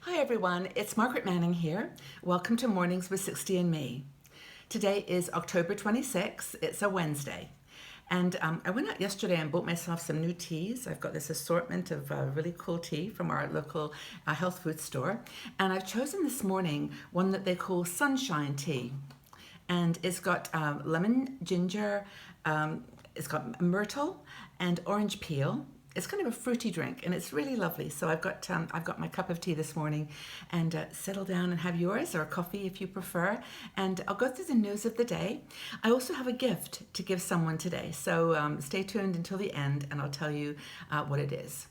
Hi everyone, it's Margaret Manning here. Welcome to Mornings with 60 and Me. Today is October 26th, it's a Wednesday. And I went out yesterday and bought myself some new teas. I've got this assortment of really cool tea from our local health food store. And I've chosen this morning one that they call Sunshine Tea. And it's got lemon, ginger, it's got myrtle and orange peel. It's kind of a fruity drink, and it's really lovely. So I've got my cup of tea this morning, and settle down and have yours or a coffee if you prefer. And I'll go through the news of the day. I also have a gift to give someone today, so stay tuned until the end, and I'll tell you what it is.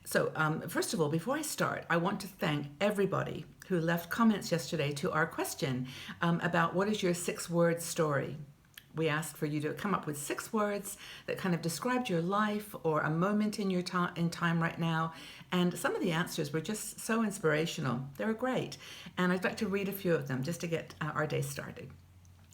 So first of all, before I start, I want to thank everybody who left comments yesterday to our question about what is your 6-word story. We asked for you to come up with 6 words that kind of described your life or a moment in your time right now. And some of the answers were just so inspirational. They were great. And I'd like to read a few of them just to get our day started.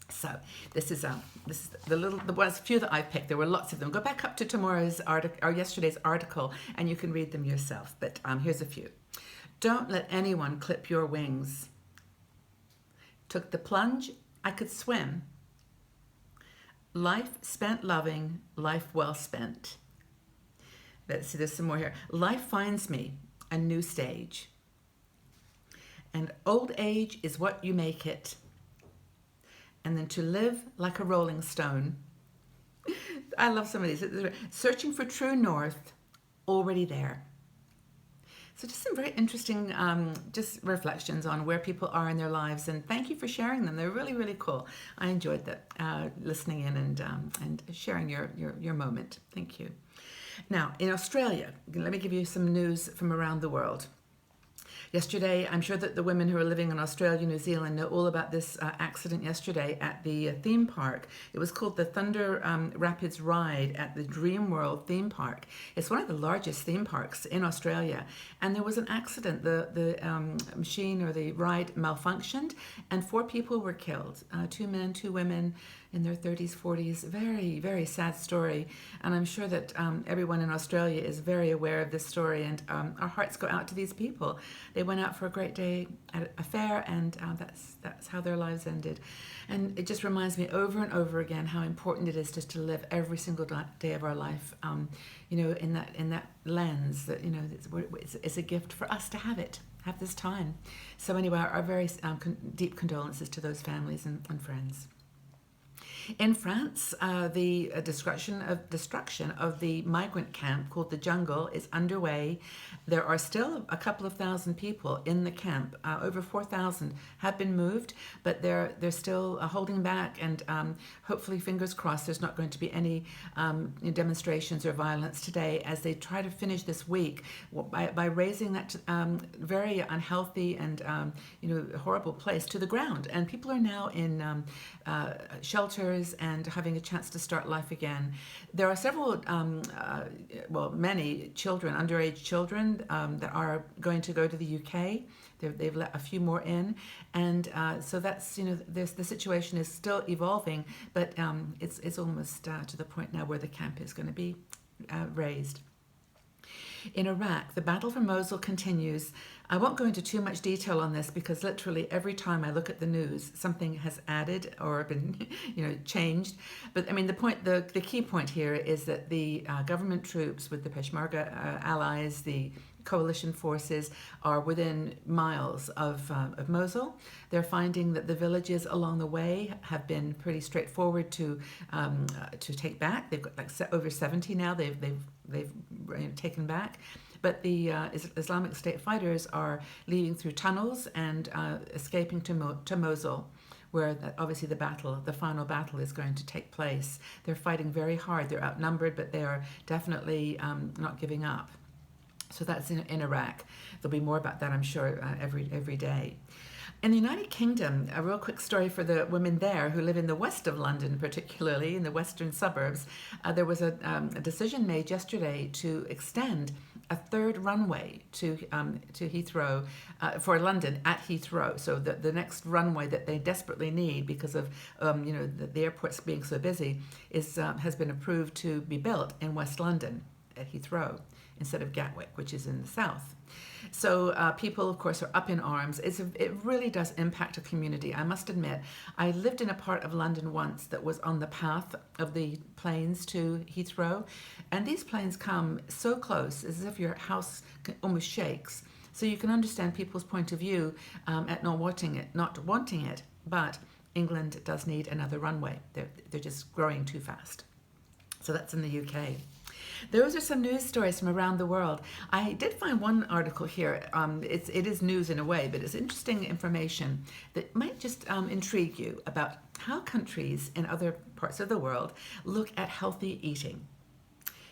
So this is the ones few that I've picked. There were lots of them. Go back up to tomorrow's article or yesterday's article, and you can read them yourself. But here's a few. Don't let anyone clip your wings. Took the plunge, I could swim. Life spent loving, life well spent. Let's see, there's some more here. Life finds me, a new stage. And old age is what you make it. And then to live like a rolling stone. I love some of these. Searching for true north, already there. So just some very interesting just reflections on where people are in their lives, and thank you for sharing them. They're really, really cool. I enjoyed that, listening in and sharing your moment. Thank you. Now, in Australia, let me give you some news from around the world. Yesterday, I'm sure that the women who are living in Australia, New Zealand know all about this accident yesterday at the theme park. It was called the Thunder Rapids Ride at the Dream World theme park. It's one of the largest theme parks in Australia. And there was an accident. The machine or the ride malfunctioned and 4 people were killed. 2 men, 2 women in their 30s, 40s. Very, very sad story. And I'm sure that everyone in Australia is very aware of this story, and our hearts go out to these people. They went out for a great day at a fair, and that's how their lives ended. And it just reminds me over and over again how important it is just to live every single day of our life, in that lens that it's a gift for us to have this time. So anyway, our very deep condolences to those families and friends. In France, the destruction of the migrant camp called the Jungle is underway. There are still a couple of thousand people in the camp. Over 4,000 have been moved, but they're still holding back, and hopefully, fingers crossed, there's not going to be any demonstrations or violence today as they try to finish this week by raising that very unhealthy and horrible place to the ground. And people are now in shelters and having a chance to start life again. There are several, many children, underage children, that are going to go to the UK. They've let a few more in, and so that's the situation is still evolving, but it's almost to the point now where the camp is going to be raised. In Iraq, the battle for Mosul continues. I won't go into too much detail on this because literally every time I look at the news, something has added or been, changed. But I mean, the key point here is that the government troops with the Peshmerga allies, the coalition forces, are within miles of Mosul. They're finding that the villages along the way have been pretty straightforward to take back. They've got over 70 now. They've taken back. But the Islamic State fighters are leaving through tunnels and escaping to Mosul, where obviously the final battle is going to take place. They're fighting very hard. They're outnumbered, but they are definitely not giving up. So that's in Iraq. There'll be more about that, I'm sure, every day. In the United Kingdom, a real quick story for the women there who live in the west of London, particularly in the western suburbs. There was a decision made yesterday to extend a 3rd runway to Heathrow, for London at Heathrow. So the next runway that they desperately need because of the airports being so busy has been approved to be built in West London at Heathrow instead of Gatwick, which is in the south. So people, of course, are up in arms. It really does impact a community. I must admit, I lived in a part of London once that was on the path of the planes to Heathrow, and these planes come so close, as if your house almost shakes. So you can understand people's point of view at not wanting it. But England does need another runway. They're just growing too fast. So that's in the UK. Those are some news stories from around the world. I did find one article here. It is news in a way, but it's interesting information that might just intrigue you about how countries in other parts of the world look at healthy eating.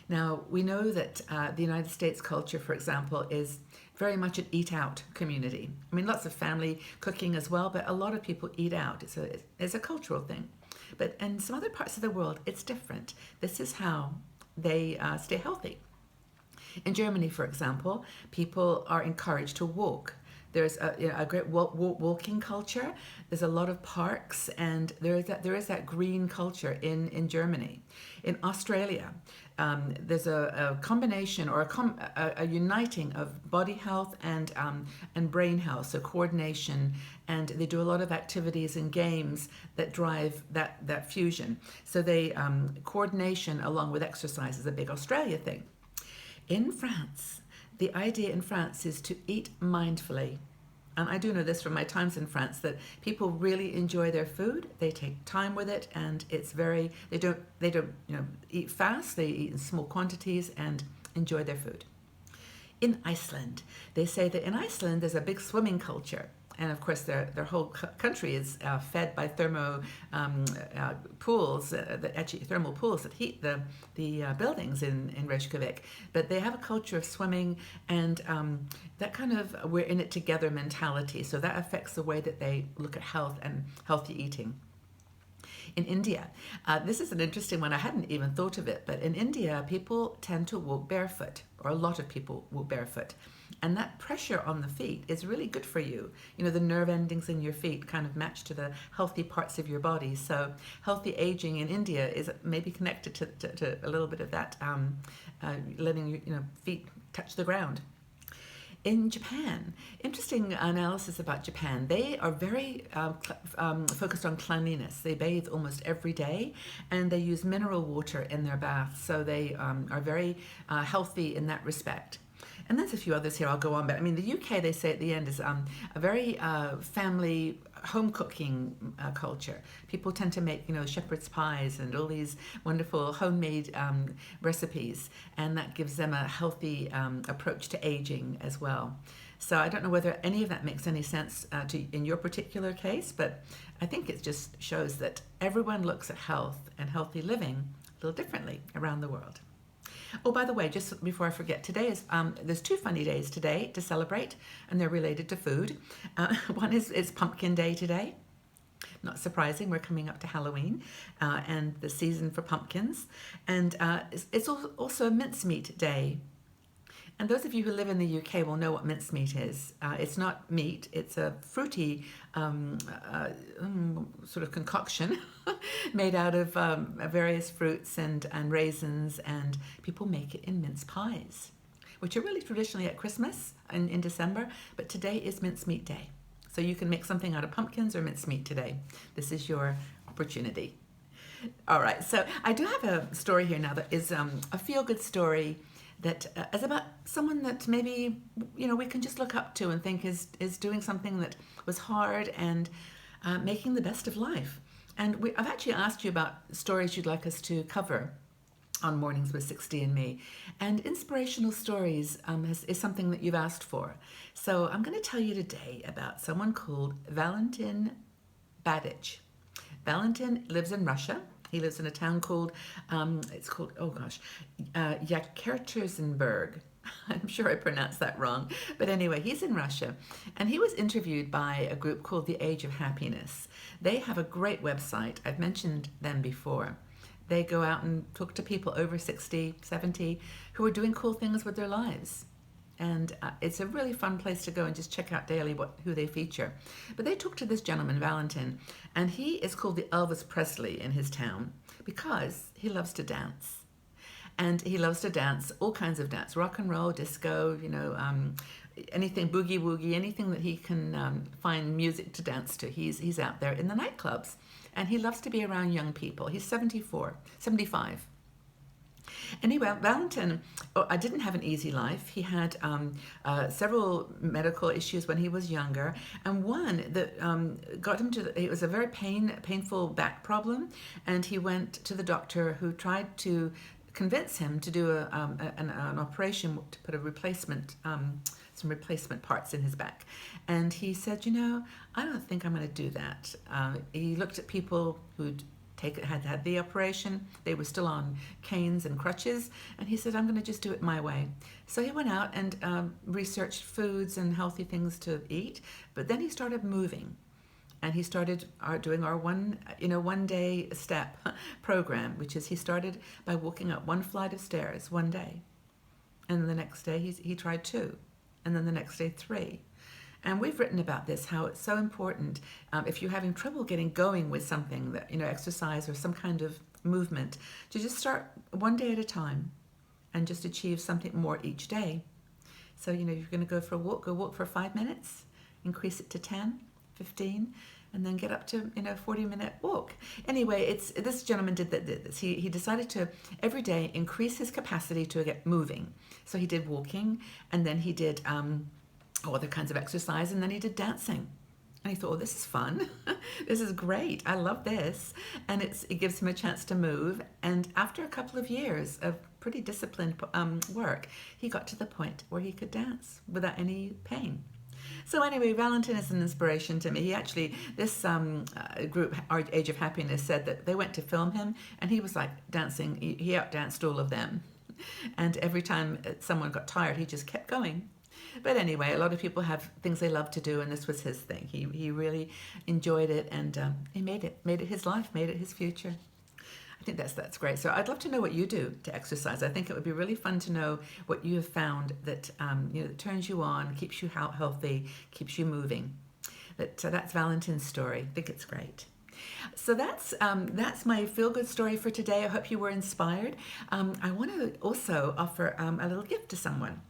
Now, we know that the United States culture, for example, is very much an eat-out community. I mean, lots of family cooking as well, but a lot of people eat out. It's a cultural thing. But in some other parts of the world, it's different. This is how they stay healthy. In Germany, for example, people are encouraged to walk. There's a great walking culture. There's a lot of parks, and there is that green culture in Germany. In Australia, there's a combination or a uniting of body health and brain health, so coordination, and they do a lot of activities and games that drive that fusion. So they coordination along with exercise is a big Australia thing. In France, the idea in France is to eat mindfully. And I do know this from my times in France, that people really enjoy their food. They take time with it, and it's very, they don't eat fast. They eat in small quantities and enjoy their food. In Iceland, they say that in Iceland there's a big swimming culture. And of course, their whole country is fed by thermal pools that heat the buildings in Reykjavik. But they have a culture of swimming and that kind of we're in it together mentality. So that affects the way that they look at health and healthy eating. In India, this is an interesting one. I hadn't even thought of it, but in India, people tend to walk barefoot, or a lot of people walk barefoot. And that pressure on the feet is really good for you. You know, the nerve endings in your feet kind of match to the healthy parts of your body. So healthy aging in India is maybe connected to a little bit of that, letting your feet touch the ground. In Japan, interesting analysis about Japan. They are very focused on cleanliness. They bathe almost every day, and they use mineral water in their baths. So they are very healthy in that respect. And there's a few others here, I'll go on. But I mean, the UK, they say at the end, is a very family home cooking culture. People tend to make, shepherd's pies and all these wonderful homemade recipes. And that gives them a healthy approach to aging as well. So I don't know whether any of that makes any sense in your particular case, but I think it just shows that everyone looks at health and healthy living a little differently around the world. Oh, by the way, just before I forget, today is there's two funny days today to celebrate, and they're related to food. One is Pumpkin Day today. Not surprising, we're coming up to Halloween and the season for pumpkins. And it's also a mincemeat day. And those of you who live in the UK will know what mincemeat is. It's not meat, it's a fruity sort of concoction made out of various fruits and raisins, and people make it in mince pies, which are really traditionally at Christmas in December, but today is mincemeat day. So you can make something out of pumpkins or mincemeat today. This is your opportunity. All right, so I do have a story here now that is a feel-good story that is about someone that maybe we can just look up to and think is doing something that was hard and making the best of life. And I've actually asked you about stories you'd like us to cover on Mornings with 60 and Me. And inspirational stories is something that you've asked for. So I'm going to tell you today about someone called Valentin Badic. Valentin lives in Russia. He lives in a town called, Yekaterinburg. I'm sure I pronounced that wrong. But anyway, he's in Russia. And he was interviewed by a group called The Age of Happiness. They have a great website. I've mentioned them before. They go out and talk to people over 60, 70 who are doing cool things with their lives. And it's a really fun place to go and just check out daily who they feature. But they talked to this gentleman, Valentin, and he is called the Elvis Presley in his town because he loves to dance. And he loves to dance, all kinds of dance, rock and roll, disco, anything boogie woogie, anything that he can find music to dance to. He's out there in the nightclubs, and he loves to be around young people. He's 75. Anyway, Valentin, I didn't have an easy life. He had several medical issues when he was younger, and one that got him to, it was a very painful back problem, and he went to the doctor, who tried to convince him to do an operation to put some replacement parts in his back. And he said, I don't think I'm going to do that. He looked at people who'd had the operation. They were still on canes and crutches, and he said, I'm going to just do it my way. So he went out and researched foods and healthy things to eat, but then he started moving, and he started doing our one day step program, which is he started by walking up one flight of stairs one day, and then the next day he tried 2, and then the next day 3. And we've written about this, how it's so important if you're having trouble getting going with something, that exercise or some kind of movement, to just start one day at a time and just achieve something more each day. So you're going to go for a walk, go walk for 5 minutes, increase it to 10, 15, and then get up to 40-minute walk. Anyway, this gentleman did this. He decided to every day increase his capacity to get moving. So he did walking, and then he did other kinds of exercise, and then he did dancing. And he thought, this is fun. This is great. I love this. And it gives him a chance to move. And after a couple of years of pretty disciplined work, he got to the point where he could dance without any pain. So anyway, Valentin is an inspiration to me. He actually, this group, Our Age of Happiness, said that they went to film him, and he was like dancing. He outdanced all of them. And every time someone got tired, he just kept going. But anyway, a lot of people have things they love to do, and this was his thing. He really enjoyed it, and he made it his life, made it his future. I think that's great. So I'd love to know what you do to exercise. I think it would be really fun to know what you have found that that turns you on, keeps you healthy, keeps you moving. That's Valentin's story. I think it's great. So that's my feel-good story for today. I hope you were inspired. I want to also offer a little gift to someone.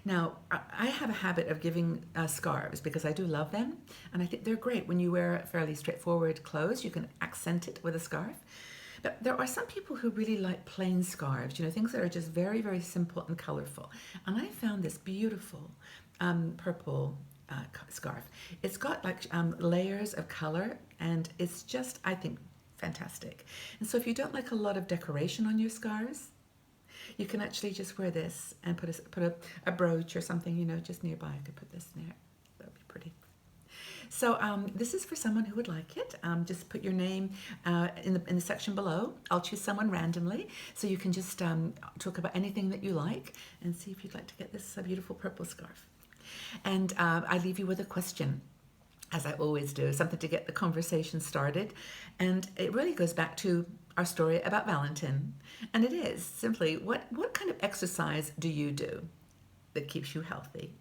Now, I have a habit of giving scarves because I do love them, and I think they're great when you wear fairly straightforward clothes. You can accent it with a scarf. But there are some people who really like plain scarves, things that are just very, very simple and colorful. And I found this beautiful purple scarf. It's got like layers of color, and it's just, I think, fantastic. And so if you don't like a lot of decoration on your scarves, you can actually just wear this and put a brooch or something, just nearby. I could put this in there. That would be pretty. So this is for someone who would like it. Just put your name in the section below. I'll choose someone randomly, so you can just talk about anything that you like and see if you'd like to get this beautiful purple scarf. And I leave you with a question, as I always do, something to get the conversation started. And it really goes back to our story about Valentin. And it is simply, what kind of exercise do you do that keeps you healthy?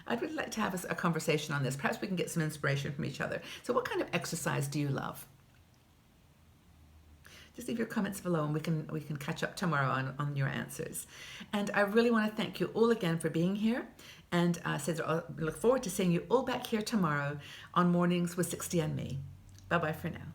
I'd really like to have a conversation on this. Perhaps we can get some inspiration from each other. So what kind of exercise do you love? Just leave your comments below, and we can catch up tomorrow on your answers. And I really want to thank you all again for being here. And I look forward to seeing you all back here tomorrow on Mornings with 60 and Me. Bye-bye for now.